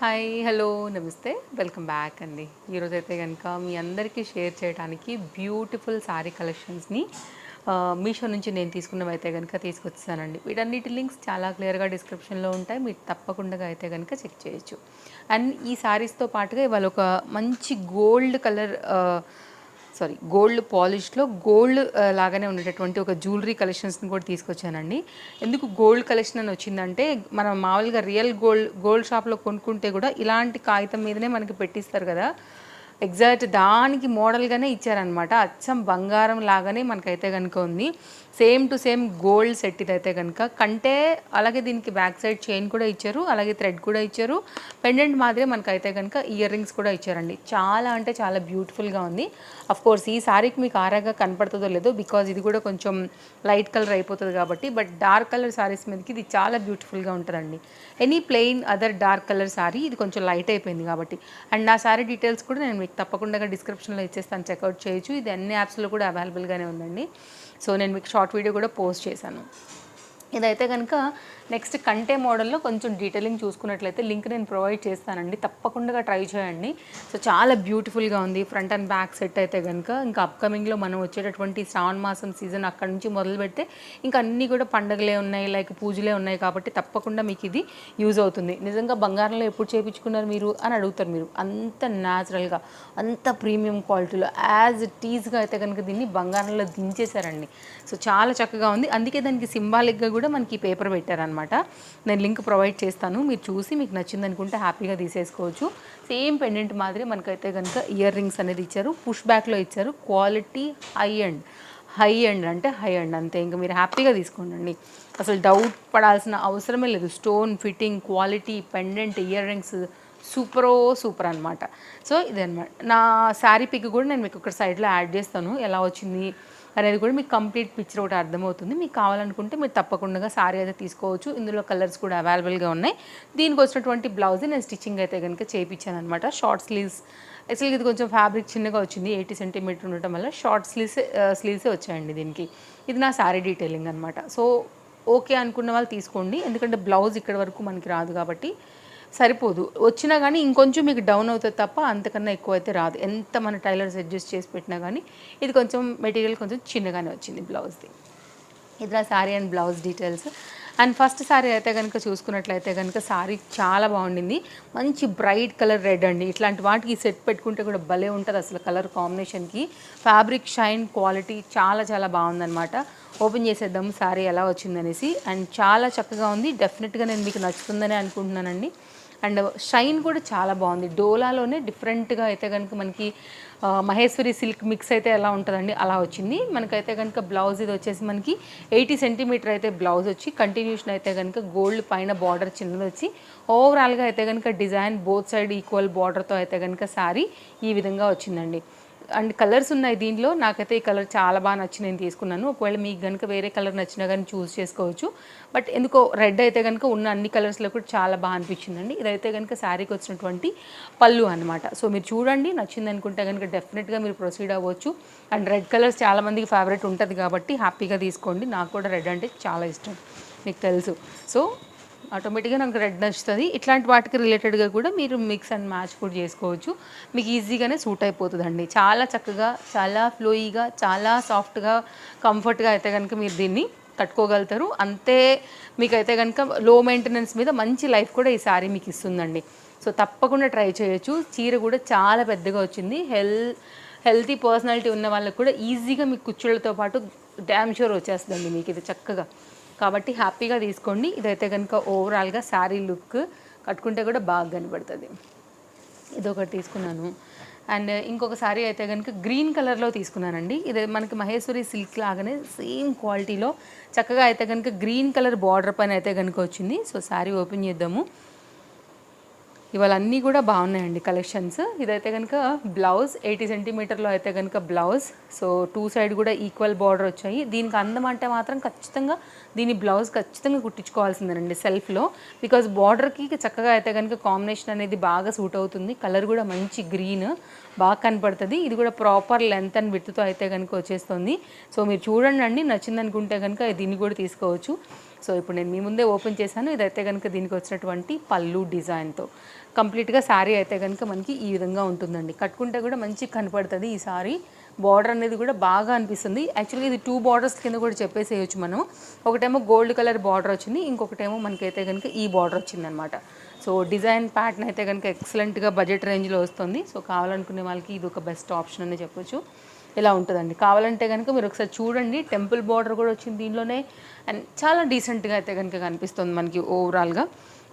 Hi hello నమస్తే welcome back అండి. ఈరోజైతే కనుక మీ అందరికీ షేర్ చేయడానికి బ్యూటిఫుల్ శారీ కలెక్షన్స్ని మీషో నుంచి నేను తీసుకున్నవైతే కనుక తీసుకొచ్చానండి. వీటన్నిటి లింక్స్ చాలా క్లియర్గా డిస్క్రిప్షన్లో ఉంటాయి, మీరు తప్పకుండా అయితే కనుక చెక్ చేయొచ్చు. అండ్ ఈ శారీస్తో పాటుగా ఇవాళ ఒక మంచి గోల్డ్ పాలిష్లో గోల్డ్ లాగానే ఉండేటటువంటి ఒక జ్యువెలరీ కలెక్షన్స్ని కూడా తీసుకొచ్చానండి. ఎందుకు గోల్డ్ కలెక్షన్ అని వచ్చిందంటే, మనం మామూలుగా రియల్ గోల్డ్ షాప్లో కొనుక్కుంటే కూడా ఇలాంటి కాగితం మీదనే మనకి పెట్టిస్తారు కదా, ఎగ్జాక్ట్ దానికి మోడల్గానే ఇచ్చారనమాట. అచ్చం బంగారం లాగానే మనకైతే కనుక ఉంది. Same to same gold set ఇదైతే కనుక కంటే, అలాగే దీనికి బ్యాక్ సైడ్ చైన్ కూడా ఇచ్చారు, అలాగే థ్రెడ్ కూడా ఇచ్చారు, పెండెంట్ మాదిరే మనకైతే కనుక ఇయర్ రింగ్స్ కూడా ఇచ్చారండి. చాలా అంటే చాలా బ్యూటిఫుల్గా ఉంది. కోర్స్ ఈ శారీకి మీకు ఆరాగా కనపడుతుందో లేదో, బికాజ్ ఇది కూడా కొంచెం లైట్ కలర్ అయిపోతుంది కాబట్టి, బట్ డార్క్ కలర్ శారీస్ మీదకి ఇది చాలా బ్యూటిఫుల్గా ఉంటుందండి. Any plain other dark colour sari ఇది కొంచెం లైట్ అయిపోయింది కాబట్టి. అండ్ నా శారీ డీటెయిల్స్ కూడా నేను మీకు తప్పకుండా డిస్క్రిప్షన్లో ఇచ్చేస్తాను, చెక్అవుట్ చేయొచ్చు. ఇది అన్ని యాప్స్లో కూడా అవైలబుల్గానే ఉందండి. సో నేను మీకు షార్ట్ వీడియో కూడా పోస్ట్ చేశాను. ఇదైతే కనుక నెక్స్ట్ కంటే మోడల్లో కొంచెం డీటెయిలింగ్ చూసుకున్నట్లయితే లింక్ నేను ప్రొవైడ్ చేస్తానండి, తప్పకుండా ట్రై చేయండి. సో చాలా బ్యూటిఫుల్గా ఉంది. ఫ్రంట్ అండ్ బ్యాక్ సెట్ అయితే కనుక ఇంకా అప్కమింగ్లో మనం వచ్చేటటువంటి శ్రావణ మాసం సీజన్ అక్కడ నుంచి మొదలు పెడితే ఇంకా అన్నీ కూడా పండగలే ఉన్నాయి, లైక్ పూజలే ఉన్నాయి కాబట్టి తప్పకుండా మీకు ఇది యూజ్ అవుతుంది. నిజంగా బంగారంలో ఎప్పుడు చేయించుకున్నారు మీరు అని అడుగుతారు మీరు. అంత న్యాచురల్గా, అంత ప్రీమియం క్వాలిటీలో యాజ్ ఇట్ ఈజ్గా అయితే కనుక దీన్ని బంగారంలో దించేశారండి. సో చాలా చక్కగా ఉంది. అందుకే దానికి సింబాలిక్గా కూడా మనకి పేపర్ పెట్టారనమాట. నేను లింక్ ప్రొవైడ్ చేస్తాను, మీరు చూసి మీకు నచ్చింది అనుకుంటే హ్యాపీగా తీసేసుకోవచ్చు. సేమ్ పెండెంట్ మాదిరి మనకైతే కనుక ఇయర్ రింగ్స్ అనేది ఇచ్చారు, పుష్ బ్యాక్లో ఇచ్చారు. క్వాలిటీ హై ఎండ్ అంటే హై ఎండ్ అంతే, ఇంకా మీరు హ్యాపీగా తీసుకోండి. అసలు డౌట్ పడాల్సిన అవసరమే లేదు. Stone fitting, quality, pendant, ear rings super అనమాట. సో ఇదన్నమాట నా శారీ పిక్ కూడా నేను మీకు ఇక్కడ సైడ్లో యాడ్ చేస్తాను, ఎలా వచ్చింది అనేది కూడా మీకు కంప్లీట్ పిక్చర్ ఒకటి అర్థమవుతుంది. మీకు కావాలనుకుంటే మీరు తప్పకుండా శారీ అయితే తీసుకోవచ్చు. ఇందులో కలర్స్ కూడా అవైలబుల్గా ఉన్నాయి. దీనికి వచ్చినటువంటి బ్లౌజ్ నేను స్టిచ్చింగ్ అయితే కనుక చేయించాను అనమాట. షార్ట్ స్లీవ్స్, యాక్చువల్గా ఇది కొంచెం ఫ్యాబ్రిక్ చిన్నగా వచ్చింది, 80 సెంటీమీటర్ ఉండటం వల్ల షార్ట్ స్లీవ్సే వచ్చాయండి దీనికి. ఇది నా శారీ డీటెయిలింగ్ అనమాట. సో ఓకే అనుకున్న వాళ్ళు తీసుకోండి, ఎందుకంటే బ్లౌజ్ ఇక్కడ వరకు మనకి రాదు కాబట్టి సరిపోదు. వచ్చినా కానీ ఇంకొంచెం మీకు డౌన్ అవుతుంది తప్ప అంతకన్నా ఎక్కువ అయితే రాదు, ఎంత మన టైలర్స్ అడ్జస్ట్ చేసి పెట్టినా కానీ. ఇది కొంచెం మెటీరియల్ కొంచెం చిన్నగానే వచ్చింది బ్లౌజ్ది. ఇది నా sari and blouse details. And first sari అయితే కనుక చూసుకున్నట్లయితే కనుక శారీ చాలా బాగుండింది. మంచి బ్రైట్ కలర్ రెడ్ అండి. ఇట్లాంటి వాటికి సెట్ పెట్టుకుంటే కూడా భలే ఉంటుంది అసలు కలర్ కాంబినేషన్కి. ఫ్యాబ్రిక్ షైన్ క్వాలిటీ చాలా బాగుందన్నమాట. ఓపెన్ చేసేద్దాము శారీ ఎలా వచ్చిందనేసి. అండ్ చాలా చక్కగా ఉంది, డెఫినెట్గా నేను మీకు నచ్చుతుందని అనుకుంటున్నానండి. అండ్ షైన్ కూడా చాలా బాగుంది. డోలాలోనే డిఫరెంట్గా అయితే కనుక మనకి మహేశ్వరి సిల్క్ మిక్స్ అయితే ఎలా ఉంటుందండి అలా వచ్చింది. మనకైతే కనుక బ్లౌజ్ ఇది వచ్చేసి మనకి 80 సెంటీమీటర్ అయితే బ్లౌజ్ వచ్చి, కంటిన్యూషన్ అయితే కనుక గోల్డ్ పైన బార్డర్ చిన్నది వచ్చి, ఓవరాల్గా అయితే కనుక డిజైన్ బోత్ సైడ్ ఈక్వల్ బార్డర్తో అయితే కనుక శారీ ఈ విధంగా వచ్చిందండి. అండ్ కలర్స్ ఉన్నాయి దీంట్లో. నాకైతే ఈ కలర్ చాలా బాగా నచ్చి నేను తీసుకున్నాను. ఒకవేళ మీకు కనుక వేరే కలర్ నచ్చినా కానీ చూస్ చేసుకోవచ్చు. బట్ ఎందుకో రెడ్ అయితే కనుక ఉన్న అన్ని కలర్స్లో కూడా చాలా బాగా అనిపించిందండి. ఇదైతే కనుక శారీకి వచ్చినటువంటి పళ్ళు అనమాట. సో మీరు చూడండి, నచ్చింది అనుకుంటే కనుక డెఫినెట్గా మీరు ప్రొసీడ్ అవ్వచ్చు. అండ్ రెడ్ కలర్స్ చాలామందికి ఫేవరెట్ ఉంటుంది కాబట్టి హ్యాపీగా తీసుకోండి. నాకు కూడా రెడ్ అంటే చాలా ఇష్టం, మీకు తెలుసు. సో ఆటోమేటిక్గా నాకు రెడ్ నచ్చుతుంది. ఇట్లాంటి వాటికి రిలేటెడ్గా కూడా మీరు మిక్స్ అండ్ మ్యాచ్ కూడా చేసుకోవచ్చు, మీకు ఈజీగానే సూట్ అయిపోతుందండి. చాలా చక్కగా, చాలా ఫ్లోయీగా, చాలా సాఫ్ట్గా, కంఫర్ట్గా అయితే కనుక మీరు దీన్ని కట్టుకోగలుగుతారు. అంతే మీకైతే కనుక లో మెయింటెనెన్స్ మీద మంచి లైఫ్ కూడా ఈ శారీ మీకు ఇస్తుందండి. సో తప్పకుండా ట్రై చేయొచ్చు. చీర కూడా చాలా పెద్దగా వచ్చింది. హెల్తీ పర్సనాలిటీ ఉన్న వాళ్ళకి కూడా ఈజీగా మీకు కుచ్చుళ్ళతో పాటు డ్యామ్ షూర్ వచ్చేస్తుందండి మీకు ఇది చక్కగా. కాబట్టి హ్యాపీగా తీసుకోండి. ఇదైతే కనుక ఓవరాల్గా శారీ లుక్ కట్టుకుంటే కూడా బాగా కనబడుతుంది. ఇదొకటి తీసుకున్నాను. అండ్ ఇంకొక శారీ అయితే కనుక గ్రీన్ కలర్లో తీసుకున్నానండి. ఇది మనకి మహేశ్వరి సిల్క్ లాగానే సేమ్ క్వాలిటీలో చక్కగా అయితే కనుక గ్రీన్ కలర్ బార్డర్ పైన అయితే కనుక వచ్చింది. సో శారీ ఓపెన్ చేద్దాము. ఇవాళ అన్నీ కూడా బాగున్నాయండి కలెక్షన్స్. ఇదైతే కనుక బ్లౌజ్ 80 సెంటీమీటర్లో అయితే కనుక బ్లౌజ్. సో 2 సైడ్ కూడా ఈక్వల్ బార్డర్ వచ్చాయి. దీనికి అందం అంటే మాత్రం ఖచ్చితంగా దీని బ్లౌజ్ ఖచ్చితంగా కుట్టించుకోవాల్సిందేనండి సెల్ఫ్లో, బికాజ్ బార్డర్కి చక్కగా అయితే కనుక కాంబినేషన్ అనేది బాగా సూట్ అవుతుంది. కలర్ కూడా మంచి గ్రీన్ బాగా కనపడుతుంది. ఇది కూడా ప్రాపర్ లెంత్ అండ్ విడ్త్తో అయితే కనుక వచ్చేస్తుంది. సో మీరు చూడండి, నచ్చింది అనుకుంటే కనుక దీన్ని కూడా తీసుకోవచ్చు. సో ఇప్పుడు నేను మీ ముందే ఓపెన్ చేశాను. ఇదైతే కనుక దీనికి వచ్చినటువంటి పళ్ళు డిజైన్తో కంప్లీట్గా శారీ అయితే కనుక మనకి ఈ విధంగా ఉంటుందండి. కట్టుకుంటే కూడా మంచిగా కనపడుతుంది ఈ శారీ. బార్డర్ అనేది కూడా బాగా అనిపిస్తుంది. యాక్చువల్గా ఇది 2 బార్డర్స్ కింద కూడా చెప్పేసేయచ్చు మనం. ఒకటేమో గోల్డ్ కలర్ బార్డర్ వచ్చింది, ఇంకొకటేమో మనకైతే కనుక ఈ బార్డర్ వచ్చిందనమాట. సో డిజైన్ ప్యాటర్న్ అయితే కనుక ఎక్సలెంట్గా బడ్జెట్ రేంజ్లో వస్తుంది. సో కావాలనుకునే వాళ్ళకి ఇది ఒక బెస్ట్ ఆప్షన్ అని చెప్పొచ్చు. ఇలా ఉంటుందండి. కావాలంటే కనుక మీరు ఒకసారి చూడండి. టెంపుల్ బార్డర్ కూడా వచ్చింది దీనిలోనే. అండ్ చాలా డీసెంట్గా అయితే కనుక కనిపిస్తుంది మనకి ఓవరాల్గా.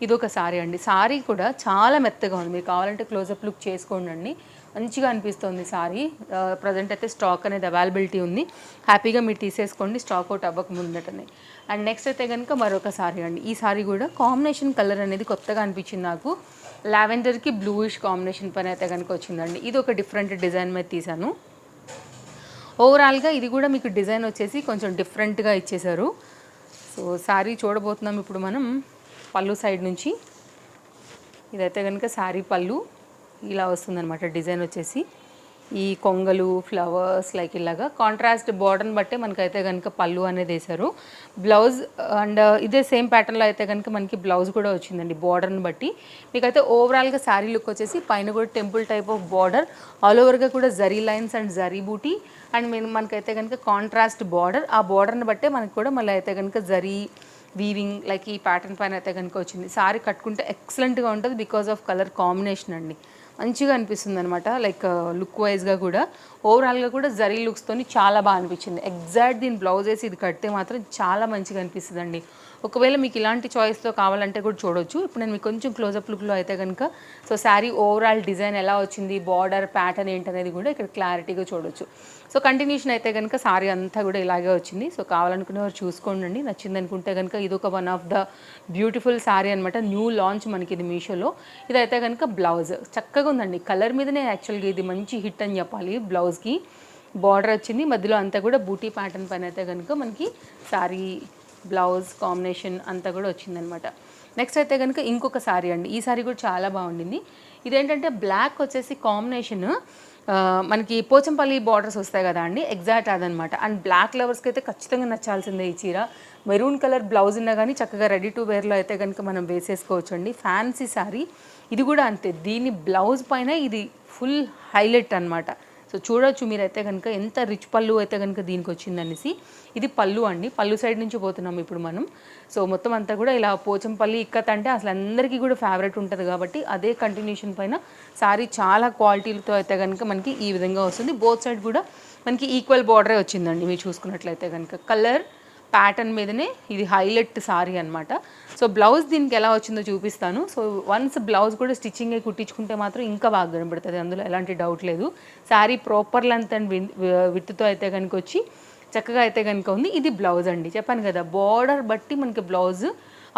ఇది ఒక సారీ అండి. సారీ కూడా చాలా మెత్తగా ఉంది. మీరు కావాలంటే క్లోజప్ లుక్ చేసుకోండి. మంచిగా అనిపిస్తుంది సారీ. ప్రజెంట్ అయితే స్టాక్ అనేది అవైలబిలిటీ ఉంది. హ్యాపీగా మీరు తీసేసుకోండి స్టాక్ అవుట్ అవ్వక ముందటనే. అండ్ నెక్స్ట్ అయితే కనుక మరొక సారీ అండి. ఈ సారీ కూడా కాంబినేషన్ కలర్ అనేది కొత్తగా అనిపించింది నాకు. లావెండర్కి బ్లూయిష్ కాంబినేషన్ పని అయితే కనుక వచ్చిందండి. ఇది ఒక డిఫరెంట్ డిజైన్ మీద తీశాను. ఓవరాల్గా ఇది కూడా మీకు డిజైన్ వచ్చేసి కొంచెం డిఫరెంట్గా ఇచ్చేశారు. సో శారీ చూడబోతున్నాం ఇప్పుడు మనం పళ్ళు సైడ్ నుంచి. ఇదైతే కనుక శారీ పళ్ళు ఇలా వస్తుందన్నమాట. డిజైన్ వచ్చేసి ఈ కొంగలు ఫ్లవర్స్ లైక్ ఇలాగా కాంట్రాస్ట్ బార్డర్ని బట్టే మనకైతే కనుక పళ్ళు అనేది వేశారు. బ్లౌజ్ అండ్ ఇదే సేమ్ ప్యాటర్న్లో అయితే కనుక మనకి బ్లౌజ్ కూడా వచ్చిందండి బార్డర్ని బట్టి. మీకైతే ఓవరాల్గా శారీ లుక్ వచ్చేసి పైన కూడా temple type of border, all ఓవర్గా కూడా zari lines and zari buti and మనకైతే కనుక కాంట్రాస్ట్ బార్డర్. ఆ బార్డర్ని బట్టే మనకు కూడా మళ్ళీ అయితే కనుక జరీ వీవింగ్ లైక్ ఈ ప్యాటర్న్ పైన అయితే కనుక వచ్చింది. సారీ కట్టుకుంటే ఎక్సలెంట్గా ఉంటుంది బికాజ్ ఆఫ్ కలర్ కాంబినేషన్ అండి. మంచిగా అనిపిస్తుంది అనమాట. లైక్ లుక్ వైజ్గా కూడా ఓవరాల్గా కూడా జరీ లుక్స్తోని చాలా బాగా అనిపించింది. ఎగ్జాక్ట్ దీని బ్లౌజ్ వేసి ఇది కడితే మాత్రం చాలా మంచిగా అనిపిస్తుంది అండి. ఒకవేళ మీకు ఇలాంటి చాయిస్తో కావాలంటే కూడా చూడొచ్చు. ఇప్పుడు నేను మీకు కొంచెం క్లోజప్ లుక్లో అయితే కనుక సో శారీ ఓవరాల్ డిజైన్ ఎలా వచ్చింది, బార్డర్ ప్యాటర్న్ ఏంటనేది కూడా ఇక్కడ క్లారిటీగా చూడొచ్చు. సో కంటిన్యూషన్ అయితే కనుక శారీ అంతా కూడా ఇలాగే వచ్చింది. సో కావాలనుకునేవారు చూసుకోండి. నచ్చింది అనుకుంటే కనుక ఇది ఒక one of the beautiful sari అనమాట. న్యూ లాంచ్ మనకి ఇది మీషోలో. ఇదైతే కనుక బ్లౌజ్ చక్కగా ఉందండి. కలర్ మీదనే యాక్చువల్గా ఇది మంచి హిట్ అని చెప్పాలి. బ్లౌజ్కి బార్డర్ వచ్చింది, మధ్యలో అంతా కూడా బూటీ ప్యాటర్న్ పైన అయితే కనుక మనకి శారీ బ్లౌజ్ కాంబినేషన్ అంతా కూడా వచ్చిందనమాట. నెక్స్ట్ అయితే కనుక ఇంకొక శారీ అండి. ఈ శారీ కూడా చాలా బాగుండింది. ఇదేంటంటే బ్లాక్ వచ్చేసి కాంబినేషన్ మనకి పోచంపల్లి బార్డర్స్ వస్తాయి కదా అండి, ఎగ్జాక్ట్ అదనమాట. అండ్ బ్లాక్ లవర్స్కి అయితే ఖచ్చితంగా నచ్చాల్సిందే ఈ చీర. మెరూన్ కలర్ బ్లౌజ్ ఉన్నా కానీ చక్కగా రెడీ టు వేర్లో అయితే కనుక మనం వేసేసుకోవచ్చు అండి. ఫ్యాన్సీ శారీ ఇది కూడా అంతే. దీని బ్లౌజ్ పైన ఇది ఫుల్ హైలైట్ అనమాట. సో చూడొచ్చు మీరైతే కనుక ఎంత రిచ్ పళ్ళు అయితే కనుక దీనికి వచ్చిందనేసి. ఇది పళ్ళు అండి. పళ్ళు సైడ్ నుంచి పోతున్నాం ఇప్పుడు మనం. సో మొత్తం అంతా కూడా ఇలా పోచంపల్లి ఇక్కత్ అంటే అసలు అందరికీ కూడా ఫేవరెట్ ఉంటుంది కాబట్టి అదే కంటిన్యూషన్ పైన సారీ చాలా క్వాలిటీలతో అయితే కనుక మనకి ఈ విధంగా వస్తుంది. బోత్ సైడ్ కూడా మనకి ఈక్వల్ బార్డరే వచ్చిందండి. మీరు చూసుకున్నట్లయితే కనుక కలర్ ప్యాటర్న్ మీదనే ఇది హైలైట్ సారీ అనమాట. సో బ్లౌజ్ దీనికి ఎలా వచ్చిందో చూపిస్తాను. సో వన్స్ బ్లౌజ్ కూడా స్టిచ్చింగ్ అయి కుట్టించుకుంటే మాత్రం ఇంకా బాగా కనబడుతుంది, అందులో ఎలాంటి డౌట్ లేదు. శారీ ప్రాపర్ లెంత్ అండ్ విత్తో అయితే కనుక వచ్చి చక్కగా అయితే కనుక ఉంది. ఇది బ్లౌజ్ అండి. చెప్పాను కదా బార్డర్ బట్టి మనకి బ్లౌజ్,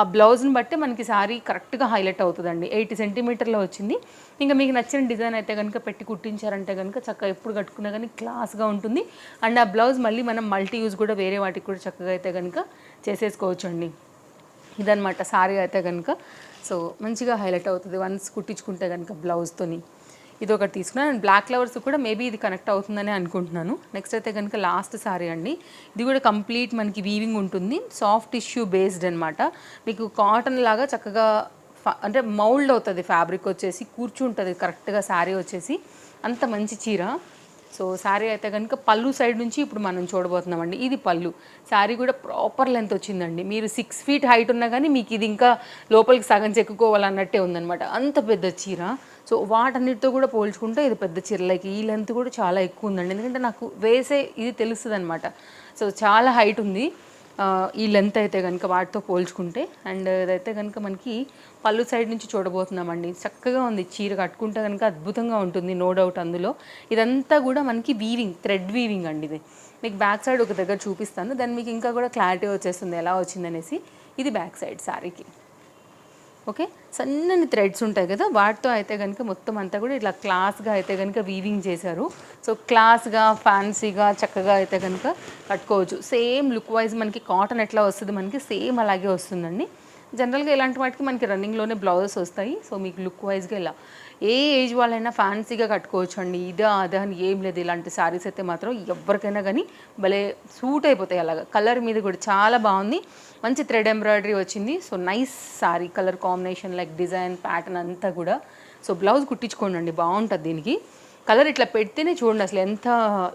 ఆ బ్లౌజ్ని బట్టి మనకి శారీ కరెక్ట్గా హైలైట్ అవుతుందండి. 80 సెంటీమీటర్లో వచ్చింది. ఇంకా మీకు నచ్చిన డిజైన్ అయితే కనుక పెట్టి కుట్టించారంటే కనుక చక్కగా ఎప్పుడు కట్టుకున్నా కానీ క్లాస్గా ఉంటుంది. అండ్ ఆ బ్లౌజ్ మళ్ళీ మనం మల్టీ యూజ్ కూడా వేరే వాటికి కూడా చక్కగా అయితే కనుక చేసేసుకోవచ్చు అండి. ఇదనమాట శారీ అయితే కనుక. సో మంచిగా హైలైట్ అవుతుంది వన్స్ కుట్టించుకుంటే కనుక బ్లౌజ్తోని. ఇది ఒకటి తీసుకున్నాను. అండ్ బ్లాక్ ఫ్లవర్స్ కూడా మేబీ ఇది కనెక్ట్ అవుతుందని అనుకుంటున్నాను. నెక్స్ట్ అయితే కనుక లాస్ట్ సారీ అండి. ఇది కూడా కంప్లీట్ మనకి వీవింగ్ ఉంటుంది. సాఫ్ట్ టిష్యూ బేస్డ్ అనమాట. మీకు కాటన్ లాగా చక్కగా అంటే మౌల్డ్ అవుతుంది. ఫ్యాబ్రిక్ వచ్చేసి కూర్చుంటుంది కరెక్ట్గా శారీ వచ్చేసి. అంత మంచి చీర. సో శారీ అయితే కనుక పళ్ళు సైడ్ నుంచి ఇప్పుడు మనం చూడబోతున్నామండి. ఇది పళ్ళు. శారీ కూడా ప్రాపర్ లెంత్ వచ్చిందండి. మీరు 6 ఫీట్ హైట్ ఉన్నా కానీ మీకు ఇది ఇంకా లోపలికి సగం చెక్కుకోవాలన్నట్టే ఉందన్నమాట. అంత పెద్ద చీర. సో వాటన్నిటితో కూడా పోల్చుకుంటే ఇది పెద్ద చీర. లైక్ ఈ లెంత్ కూడా చాలా ఎక్కువ ఉందండి. ఎందుకంటే నాకు వేసే ఇది తెలుస్తుంది అనమాట. సో చాలా హైట్ ఉంది ఈ లెంత్ అయితే కనుక వాటితో పోల్చుకుంటే. అండ్ ఇదైతే కనుక మనకి పళ్ళు సైడ్ నుంచి చూడబోతున్నామండి. చక్కగా ఉంది చీర. కట్టుకుంటే కనుక అద్భుతంగా ఉంటుంది, నో డౌట్. అందులో ఇదంతా కూడా మనకి వీవింగ్, థ్రెడ్ వీవింగ్ అండి. ఇది మీకు బ్యాక్ సైడ్ ఒక దగ్గర చూపిస్తాను, దాన్ని మీకు ఇంకా కూడా క్లారిటీ వచ్చేస్తుంది ఎలా వచ్చిందనేసి. ఇది బ్యాక్ సైడ్ శారీకి. ఓకే, సన్నని థ్రెడ్స్ ఉంటాయి కదా, వాటితో అయితే కనుక మొత్తం అంతా కూడా ఇట్లా క్లాస్గా అయితే కనుక వీవింగ్ చేశారు. సో క్లాస్గా ఫ్యాన్సీగా చక్కగా అయితే కనుక కట్టుకోవచ్చు. సేమ్ లుక్ వైజ్ మనకి కాటన్ ఎట్లా వస్తుంది మనకి సేమ్ అలాగే వస్తుందండి. జనరల్గా ఇలాంటి వాటికి మనకి రన్నింగ్లోనే బ్లౌజెస్ వస్తాయి. సో మీకు లుక్ వైజ్గా ఇలా ఏ ఏజ్ వాళ్ళైనా ఫ్యాన్సీగా కట్టుకోవచ్చు అండి. ఇదా అదా అని ఏం లేదు. ఇలాంటి శారీస్ అయితే మాత్రం ఎవరికైనా కానీ భలే సూట్ అయిపోతాయి. అలాగా కలర్ మీద కూడా చాలా బాగుంది. మంచి థ్రెడ్ ఎంబ్రాయిడరీ వచ్చింది. So nice sari colour combination like design pattern అంతా కూడా. సో బ్లౌజ్ కుట్టించుకోండి అండి, బాగుంటుంది దీనికి. కలర్ ఇట్లా పెడితేనే చూడండి అసలు ఎంత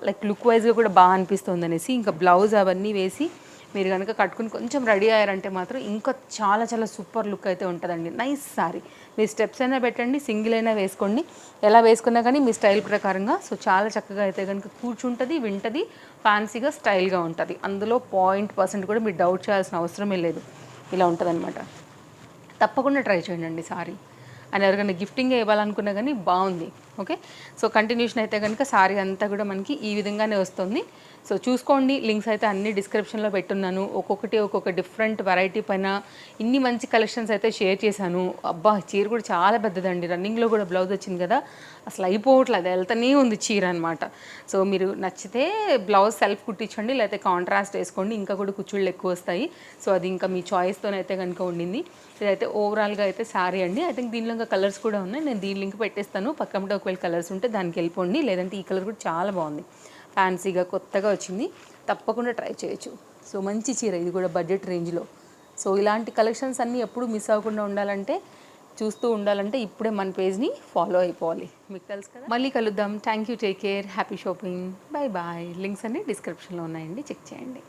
లైక్ లుక్ వైజ్గా కూడా బాగా అనిపిస్తుంది అనేసి. ఇంకా బ్లౌజ్ అవన్నీ వేసి మీరు కనుక కట్టుకుని కొంచెం రెడీ అయ్యారంటే మాత్రం ఇంకా చాలా చాలా సూపర్ లుక్ అయితే ఉంటుందండి. Nice sorry. మీరు స్టెప్స్ అయినా పెట్టండి, సింగిల్ అయినా వేసుకోండి, ఎలా వేసుకున్నా కానీ మీ స్టైల్ ప్రకారంగా. సో చాలా చక్కగా అయితే కనుక కూర్చుంటుంది, వింటది, ఫ్యాన్సీగా స్టైల్గా ఉంటుంది. అందులో 0% కూడా మీరు డౌట్ చేయాల్సిన అవసరమే లేదు. ఇలా ఉంటుంది అనమాట. తప్పకుండా ట్రై చేయండి సారీ. అండ్ ఎవరికైనా గిఫ్టింగ్ ఇవ్వాలనుకున్నా కానీ బాగుంది. ఓకే, సో కంటిన్యూషన్ అయితే కనుక సారీ అంతా కూడా మనకి ఈ విధంగానే వస్తుంది. సో చూసుకోండి, లింక్స్ అయితే అన్ని డిస్క్రిప్షన్లో పెట్టున్నాను. ఒక్కొక్క డిఫరెంట్ వెరైటీ పైన ఇన్ని మంచి కలెక్షన్స్ అయితే షేర్ చేశాను. అబ్బా చీర కూడా చాలా పెద్దదండి. రన్నింగ్లో కూడా బ్లౌజ్ వచ్చింది కదా, అసలు అయిపోవట్లేదు, అది వెళ్తూనే ఉంది చీర అనమాట. సో మీరు నచ్చితే బ్లౌజ్ సెల్ఫ్ కుట్టించండి, లేకపోతే కాంట్రాస్ట్ వేసుకోండి, ఇంకా కూడా కుచ్చుళ్ళు ఎక్కువ వస్తాయి. సో అది ఇంకా మీ చాయిస్తోనైతే కనుక ఉండింది. ఇదైతే ఓవరాల్గా అయితే శారీ అండి. ఐ థింక్ దీనిలో ఇంకా కలర్స్ కూడా ఉన్నాయి. నేను దీని లింక్ పెట్టేస్తాను, పక్కన ఒకవేళ కలర్స్ ఉంటే దానికి వెళ్ళిపోండి. లేదంటే ఈ కలర్ కూడా చాలా బాగుంది, ఫ్యాన్సీగా కొత్తగా వచ్చింది. తప్పకుండా ట్రై చేయొచ్చు. సో మంచి చీర ఇది కూడా బడ్జెట్ రేంజ్లో. సో ఇలాంటి కలెక్షన్స్ అన్నీ ఎప్పుడు మిస్ అవ్వకుండా ఉండాలంటే, చూస్తూ ఉండాలంటే ఇప్పుడే మన పేజ్ని ఫాలో అయిపోవాలి. మీకు తెలుసు కదా. మళ్ళీ కలుద్దాం. Thank you, take care, happy shopping, bye bye. Links అన్నీ డిస్క్రిప్షన్లో ఉన్నాయండి, చెక్ చేయండి.